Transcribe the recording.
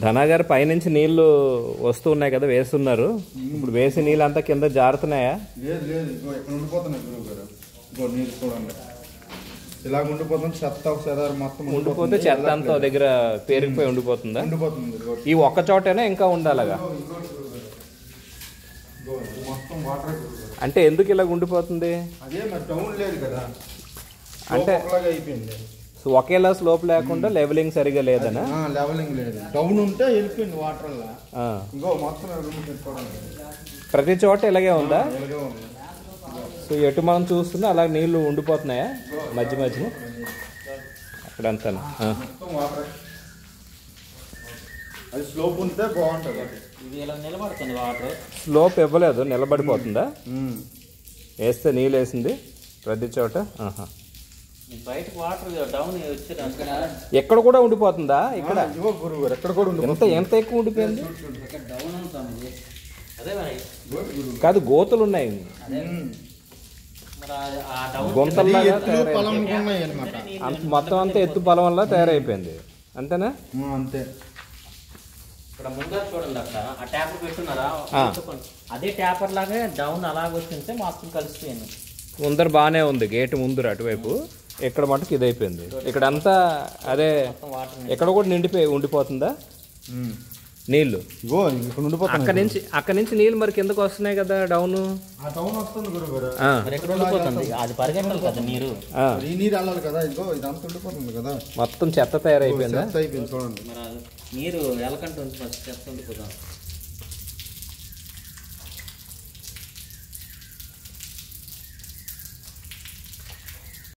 ధనా గారు పైనుంచి నీళ్లు వస్తూ ఉన్నాయి కదా, వేస్తున్నారు. ఇప్పుడు వేసి నీళ్ళు అంతా కింద జారుతున్నాయా? లేదు లేదు, ఇక్కడ ఉండిపోతున్నాయి గురువు గారు. నీళ్ళు చూడండి ఇలా ఉండిపోతుంది. చెత్త ఒకసారి మొత్తం ఉండిపోతే చెత్త అంతా దగ్గర పేరుకుపోయి ఉండిపోతుందా? ఉండిపోతుంది. ఈ ఒక్క చోటైనా ఇంకా ఉండాలగా? మొత్తం వాటర్. అంటే ఎందుకు ఇలా ఉండిపోతుంది? అదే మరి డౌన్ లేదు కదా, అంటే అయిపోయింది. సో ఒకేలా స్లోప్ లేకుండా లెవెలింగ్ సరిగా లేదనా? లెవెలింగ్ లేదు, డౌన్ ఉంటే వెళ్ళిపోయింది వాటర్. ఇంకో మొత్తం ప్రతి చోట ఇలాగే ఉందా? ఇలాగే ఉంది. సో ఎటు మనం చూస్తున్నా అలా నీళ్లు ఉండిపోతున్నాయా మధ్య మధ్యన అక్కడంతా? అది స్లోప్ ఉంటే బాగుంటుంది. నిలబడుతుంది వాటర్. స్లోప్ ఇవ్వలేదు, నిలబడిపోతుందా? వేస్తే నీళ్ళు వేసింది ప్రతి చోట. బయటకు వాటర్ డౌన్ వచ్చి ఎక్కడ కూడా ఉండిపోతుందా? ఇక్కడ ఎక్కడ కూడా ఎంత ఎక్కువ ఉండిపోయింది? డౌన్ అవుతుంది. అదే మరి కాదు, గోతులు ఉన్నాయి, గుంతల్లాగా మొత్తం అంతా ఎత్తు పొలం వల్ల తయారైపోయింది. అంతేనా? అంతే. ఇక్కడ ముందర చూడండి, అక్కడ ఆ ట్యాపర్ పెట్టున్నారా, అదే ట్యాపర్ లాగే డౌన్ అలాగ వచ్చింటే మొత్తం కలిసిపోయింది. ముందర బాగానే ఉంది, గేటు ముందర అటువైపు. ఇక్కడ మటుకు ఇది అయిపోయింది. ఇక్కడ అంతా అదే, ఎక్కడ కూడా ఉండిపోతుందా నీళ్లు? అక్కడ నుంచి నీళ్ళు మరి కిందకు వస్తున్నాయి కదా డౌన్. వస్తుంది గురుగారు. అది పరిగెట్టాలి కదా నీరు, ఈ నీరు వెళ్ళాలి కదా. ఇదిగో ఇదంతా ఉండిపోతుంది కదా, మొత్తం చెత్త తయారైపోయిందా? అయిపోయింది చూడండి. నీరు ఎలకంటే చెత్త ఉండిపోతాం.